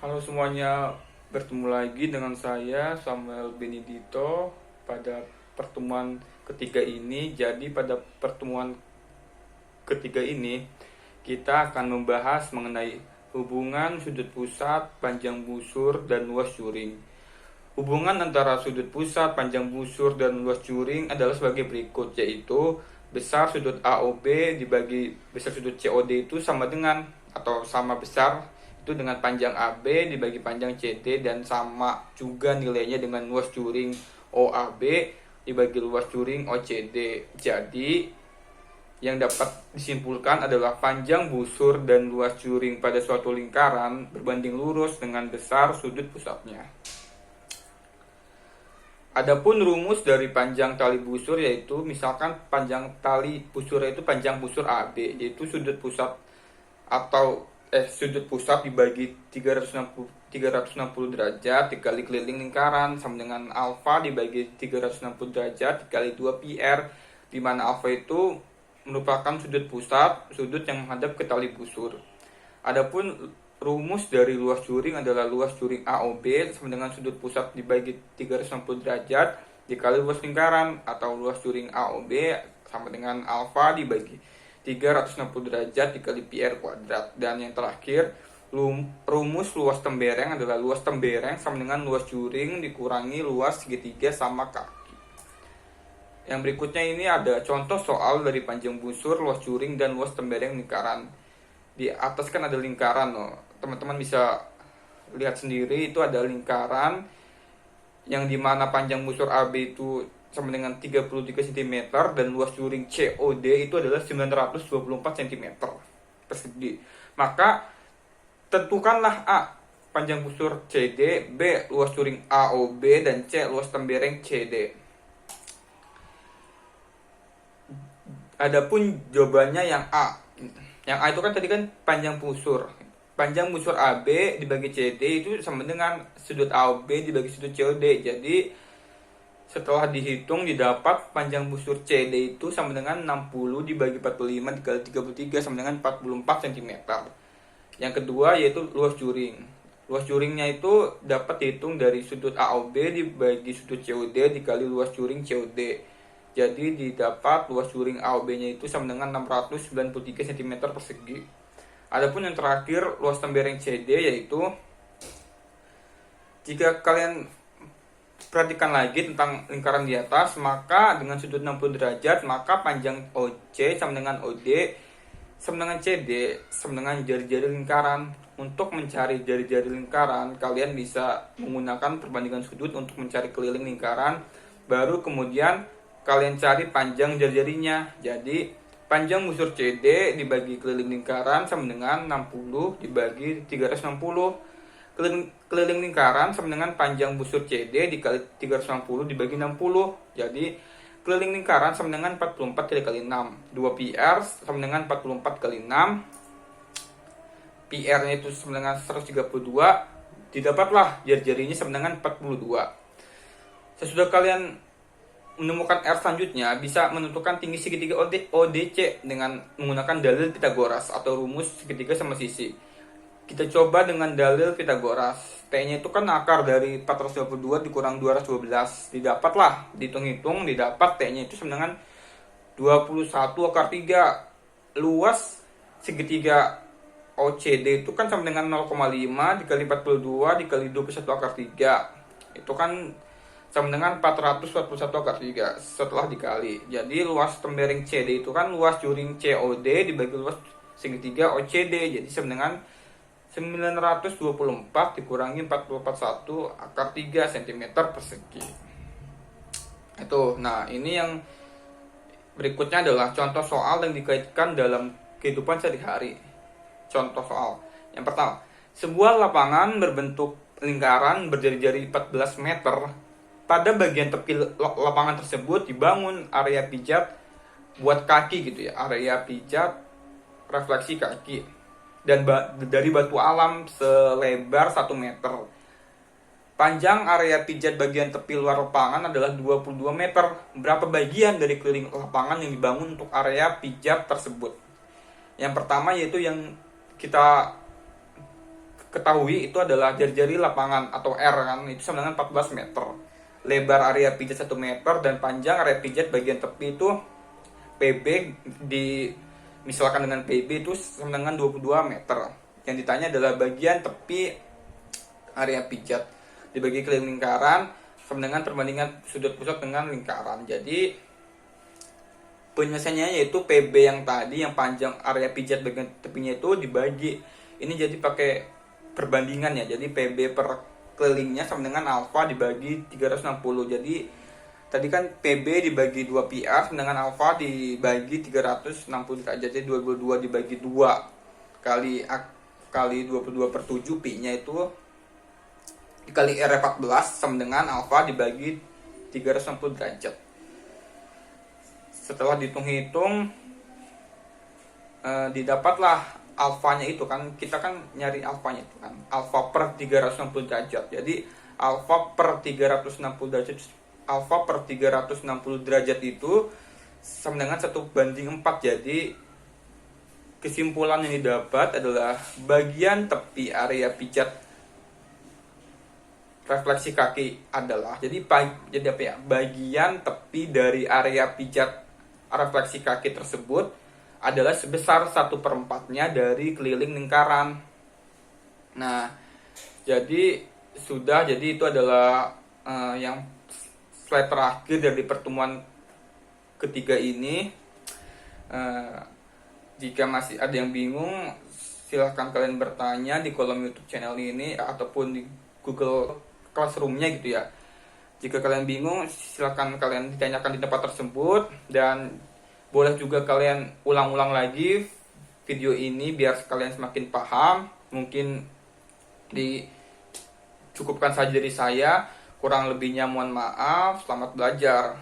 Halo semuanya, bertemu lagi dengan saya Samuel Benedito pada pertemuan ketiga ini. Jadi pada pertemuan ketiga ini kita akan membahas mengenai hubungan sudut pusat, panjang busur, dan luas juring. Hubungan antara sudut pusat, panjang busur, dan luas juring adalah sebagai berikut, yaitu besar sudut AOB dibagi besar sudut COD itu sama dengan atau sama besar itu dengan panjang AB dibagi panjang CD, dan sama juga nilainya dengan luas juring OAB dibagi luas juring OCD. Jadi yang dapat disimpulkan adalah panjang busur dan luas juring pada suatu lingkaran berbanding lurus dengan besar sudut pusatnya. Adapun rumus dari panjang tali busur yaitu misalkan panjang tali busur itu panjang busur AB, yaitu sudut pusat atau sudut pusat dibagi 360 derajat dikali keliling lingkaran sama dengan alfa dibagi 360 derajat dikali 2 PR, di mana alfa itu merupakan sudut pusat, sudut yang menghadap ke tali busur. Adapun rumus dari luas juring adalah luas juring AOB sama dengan sudut pusat dibagi 360 derajat dikali luas lingkaran, atau luas juring AOB sama dengan alfa dibagi 360 derajat dikali PR kuadrat. Dan yang terakhir, rumus luas tembereng adalah luas tembereng sama dengan luas juring dikurangi luas segitiga sama kaki. Yang berikutnya ini ada contoh soal dari panjang busur, luas juring, dan luas tembereng lingkaran. Di atas kan ada lingkaran loh. Teman-teman bisa lihat sendiri, itu ada lingkaran yang dimana panjang busur AB itu sama dengan 33 cm dan luas juring COD itu adalah 924 cm persegi. Maka tentukanlah A panjang busur CD, B luas juring AOB, dan C luas tembereng CD. Adapun jawabannya yang A. Yang A itu kan tadi kan panjang busur. Panjang busur AB dibagi CD itu sama dengan sudut AOB dibagi sudut COD. Jadi setelah dihitung didapat panjang busur CD itu sama dengan 60 dibagi 45 dikali 33 sama dengan 44 cm. Yang kedua yaitu luas juring. Luas juringnya itu dapat dihitung dari sudut AOB dibagi sudut COD dikali luas juring COD. Jadi didapat luas juring AOB-nya itu sama dengan 693 cm persegi. Adapun yang terakhir luas tembereng CD yaitu, jika kalian perhatikan lagi tentang lingkaran di atas, maka dengan sudut 60 derajat maka panjang OC sama dengan OD sama dengan CD sama dengan jari-jari lingkaran. Untuk mencari jari-jari lingkaran kalian bisa menggunakan perbandingan sudut untuk mencari keliling lingkaran, baru kemudian kalian cari panjang jari-jarinya. Jadi panjang busur CD dibagi keliling lingkaran sama dengan 60 dibagi 360. Keliling lingkaran sama dengan panjang busur CD dikali 360 dibagi 60. Jadi keliling lingkaran sama dengan 44 kali 6. 2 PR sama dengan 44 kali 6. PR-nya itu sama dengan 132. Didapatlah jari-jarinya sama dengan 42. Sesudah kalian menemukan R selanjutnya, bisa menentukan tinggi segitiga ODC dengan menggunakan dalil Pitagoras atau rumus segitiga sama sisi. Kita coba dengan dalil Pitagoras. T-nya itu kan akar dari 422 dikurang 212. Didapatlah, dihitung-hitung, didapat T-nya itu sama dengan 21 akar 3. Luas segitiga OCD itu kan sama dengan 0,5 dikali 42 dikali 21 akar 3. Itu kan sama dengan 441 akar 3 setelah dikali. Jadi luas tembereng CD itu kan luas juring COD dibagi luas segitiga OCD. Jadi sama dengan 924 dikurangi 441 akar 3 cm persegi. Itu. Nah, ini yang berikutnya adalah contoh soal yang dikaitkan dalam kehidupan sehari-hari. Contoh soal. Yang pertama, sebuah lapangan berbentuk lingkaran berjari-jari 14 meter. Pada bagian tepi lapangan tersebut dibangun area pijat buat kaki gitu ya, area pijat refleksi kaki, dan dari batu alam selebar 1 meter. Panjang area pijat bagian tepi luar lapangan adalah 22 meter. Berapa bagian dari keliling lapangan yang dibangun untuk area pijat tersebut? Yang pertama yaitu yang kita ketahui itu adalah jari-jari lapangan atau R kan, itu sama dengan 14 meter. Lebar area pijat 1 meter dan panjang area pijat bagian tepi itu PB misalkan dengan PB itu sama dengan 22 meter. Yang ditanya adalah bagian tepi area pijat dibagi keliling lingkaran sama dengan perbandingan sudut pusat dengan lingkaran. Jadi penyelesaiannya yaitu PB yang tadi yang panjang area pijat bagian tepinya itu dibagi, ini jadi pakai perbandingan ya. Jadi PB per kelilingnya sama dengan alfa dibagi 360. Jadi tadi kan PB dibagi 2 PR dengan alfa dibagi 360 derajat. Jadi 22 dibagi 2 kali 22 per 7 Pi nya itu dikali R14 sama dengan alfa dibagi 360 derajat. Setelah dihitung-hitung didapatlah alfanya itu kan, kita kan nyari alfanya itu kan alfa per 360 derajat. Jadi alfa per 360 derajat itu sama dengan 1:4. Jadi kesimpulan yang didapat adalah bagian tepi area pijat refleksi kaki adalah jadi apa ya, bagian tepi dari area pijat refleksi kaki tersebut adalah sebesar 1/4-nya dari keliling lingkaran. Nah, jadi itu adalah yang slide terakhir dari pertemuan ketiga ini. Jika masih ada yang bingung, silahkan kalian bertanya di kolom YouTube channel ini ataupun di Google Classroom-nya gitu ya. Jika kalian bingung, silahkan kalian ditanyakan di tempat tersebut, dan boleh juga kalian ulang-ulang lagi video ini biar kalian semakin paham. Mungkin dicukupkan saja dari saya, kurang lebihnya mohon maaf. Selamat belajar.